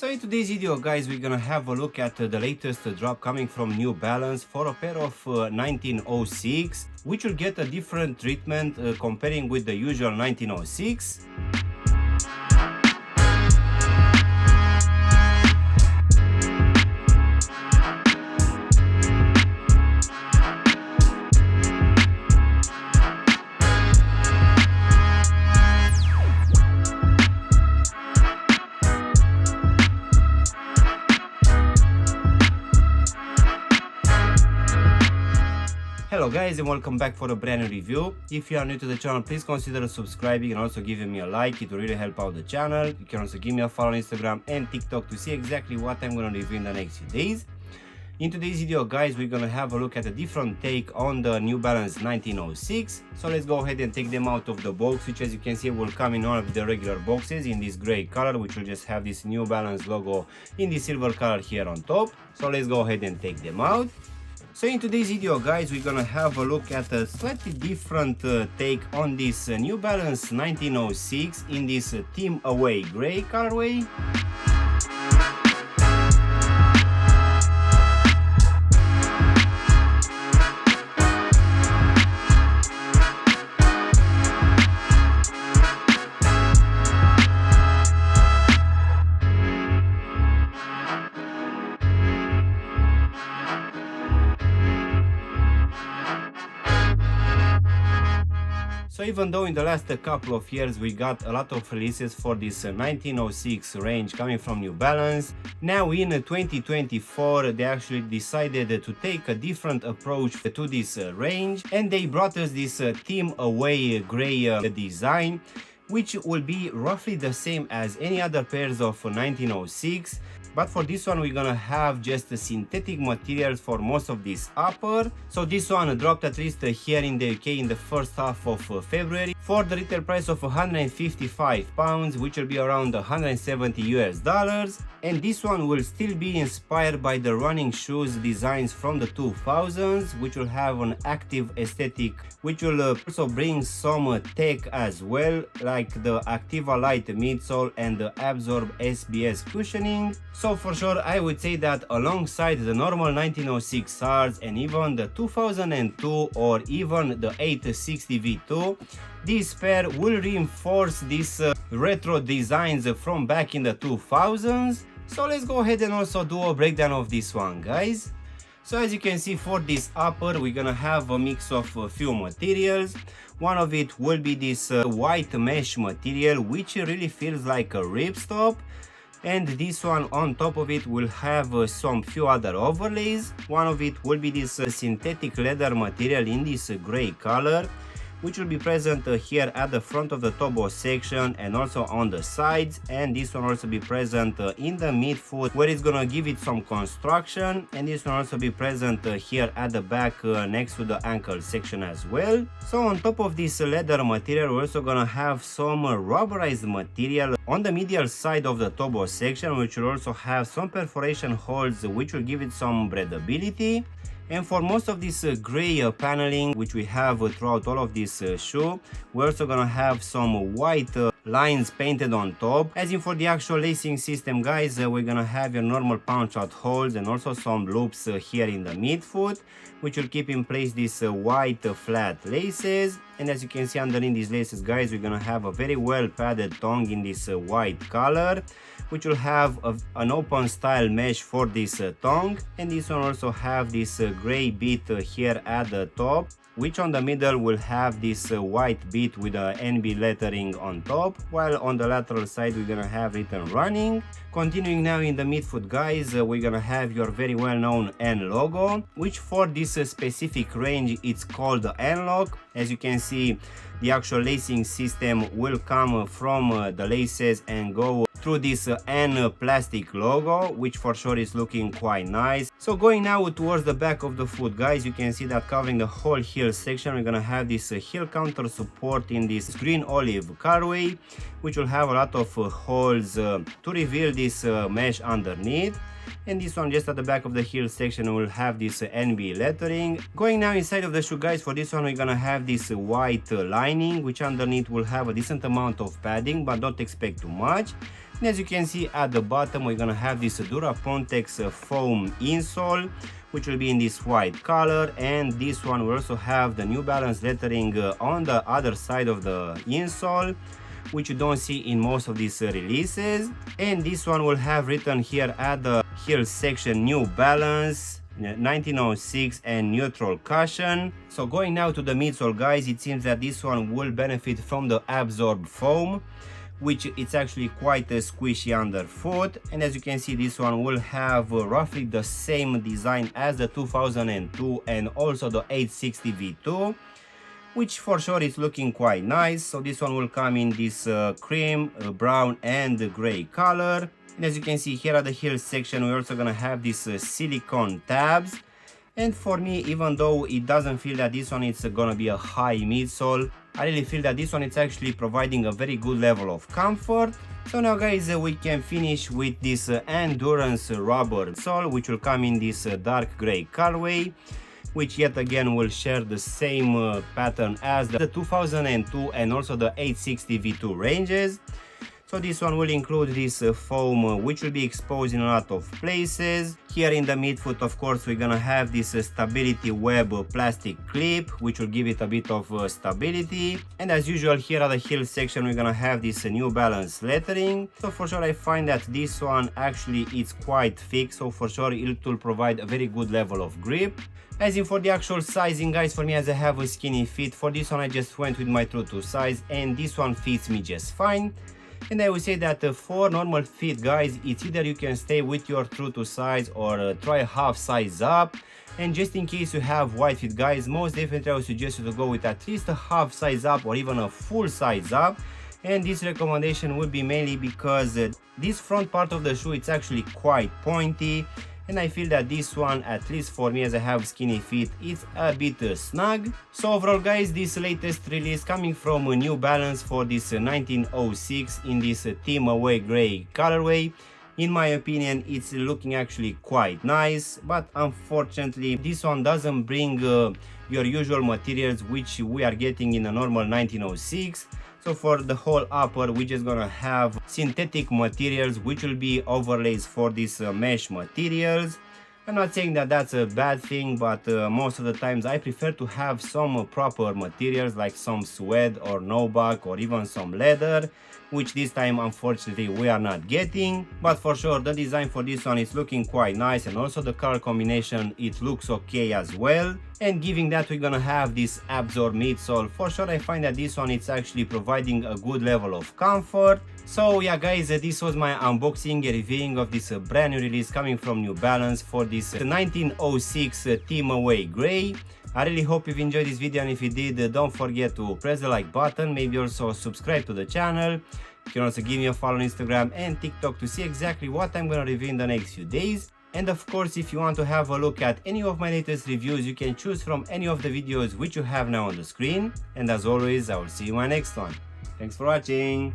So in today's video guys, we're gonna have a look at the latest drop coming from New Balance for a pair of 1906, which will get a different treatment comparing with the usual 1906. Hello guys and welcome back for a brand new review. If you are new to the channel, please consider subscribing and also giving me a like. It will really help out the channel. You can also give me a follow on Instagram and TikTok to see exactly what I'm going to review in the next few days. In today's video guys, we're going to have a look at a different take on the New Balance 1906. So let's go ahead and take them out of the box, which as you can see will come in one of the regular boxes in this gray color, which will just have this New Balance logo in the silver color here on top. So let's go ahead and take them out. So in today's video guys, we're gonna have a look at a slightly different take on this New Balance 1906 in this Team Away gray colorway. So even though in the last couple of years we got a lot of releases for this 1906 range coming from New Balance, now in 2024 they actually decided to take a different approach to this range, and they brought us this Team Away gray design, which will be roughly the same as any other pairs of 1906. But for this one we're gonna have just synthetic materials for most of this upper. So this one dropped at least here in the UK in the first half of February for the retail price of £155, which will be around 170 US dollars. And this one will still be inspired by the running shoes designs from the 2000s, which will have an active aesthetic, which will also bring some tech as well, like the Activa Light midsole and the Absorb SBS cushioning. So for sure I would say that alongside the normal 1906 Rs and even the 2002 or even the 860 V2, this pair will reinforce these retro designs from back in the 2000s. So let's go ahead and also do a breakdown of this one guys. So as you can see, for this upper we're gonna have a mix of a few materials. One of it will be this white mesh material, which really feels like a ripstop. And this one on top of it will have some few other overlays. One of it will be this synthetic leather material in this gray color, which will be present here at the front of the tobo section and also on the sides, and this one also be present in the midfoot where it's gonna give it some construction, and this one also be present here at the back next to the ankle section as well. So on top of this leather material we're also gonna have some rubberized material on the medial side of the tobo section, which will also have some perforation holes which will give it some breathability. And for most of this gray paneling which we have throughout all of this shoe, we're also gonna have some white lines painted on top. As in for the actual lacing system guys, we're gonna have your normal punch out holes and also some loops here in the midfoot, which will keep in place these white flat laces. And as you can see underneath these laces guys, we're gonna have a very well padded tongue in this white color, which will have an open style mesh for this tongue. And this one also have this gray bit here at the top, which on the middle will have this white bit with a NB lettering on top, while on the lateral side we're gonna have written running. Continuing now in the midfoot guys, we're gonna have your very well known N logo, which for this specific range it's called the N lock. As you can see, the actual lacing system will come from the laces and go through this N plastic logo, which for sure is looking quite nice. So going now towards the back of the foot guys, you can see that covering the whole heel section we're gonna have this heel counter support in this green olive colorway, which will have a lot of holes to reveal this mesh underneath. and this one just at the back of the heel section will have this NB lettering. Going now inside of the shoe, guys, for this one we're gonna have this white lining, which underneath will have a decent amount of padding, but don't expect too much. And as you can see at the bottom, we're gonna have this Durapontex foam insole, which will be in this white color, and this one will also have the New Balance lettering on the other side of the insole, which you don't see in most of these releases. And this one will have written here at the heel section New Balance 1906 and neutral cushion. So going now to the midsole, guys, it seems that this one will benefit from the absorb foam, which it's actually quite squishy underfoot. And as you can see, this one will have roughly the same design as the 2002 and also the 860 V2, which for sure is looking quite nice. So this one will come in this cream, brown and gray color. And as you can see here at the heel section, we're also gonna have these silicone tabs. And for me, even though it doesn't feel that this one is gonna be a high midsole, I really feel that this one is actually providing a very good level of comfort. So now, guys, we can finish with this endurance rubber sole, which will come in this dark gray colorway, which yet again will share the same pattern as the 2002 and also the 860 V2 ranges. So this one will include this foam, which will be exposed in a lot of places. Here in the midfoot, of course, we're gonna have this stability web plastic clip, which will give it a bit of stability. And as usual, here at the heel section, we're gonna have this New Balance lettering. So for sure, I find that this one actually is quite thick, so for sure it will provide a very good level of grip. As in for the actual sizing, guys, for me, as I have a skinny feet, for this one I just went with my true to size, and this one fits me just fine. And I would say that for normal feet, guys, it's either you can stay with your true to size or try a half size up. And just in case you have wide feet, guys, most definitely I would suggest you to go with at least a half size up or even a full size up. And this recommendation would be mainly because this front part of the shoe, it's actually quite pointy. And I feel that this one, at least for me as I have skinny feet, it's a bit snug. So overall, guys, this latest release coming from New Balance for this 1906 in this Team Away Gray colorway, in my opinion, it's looking actually quite nice, but unfortunately this one doesn't bring your usual materials which we are getting in a normal 1906. So for the whole upper, we're just gonna have synthetic materials, which will be overlays for these mesh materials. I'm not saying that that's a bad thing, but most of the times I prefer to have some proper materials like some suede or no-buck or even some leather, which this time unfortunately we are not getting. But for sure the design for this one is looking quite nice, and also the color combination, it looks okay as well. And given that we're gonna have this absorb midsole, for sure I find that this one is actually providing a good level of comfort. So yeah, guys, this was my unboxing and reviewing of this brand new release coming from New Balance for this 1906 Team Away Gray. I really hope you've enjoyed this video, and if you did, don't forget to press the like button, maybe also subscribe to the channel. You can also give me a follow on Instagram and TikTok to see exactly what I'm gonna review in the next few days. And of course, if you want to have a look at any of my latest reviews, you can choose from any of the videos which you have now on the screen. And as always, I will see you in my next one. Thanks for watching.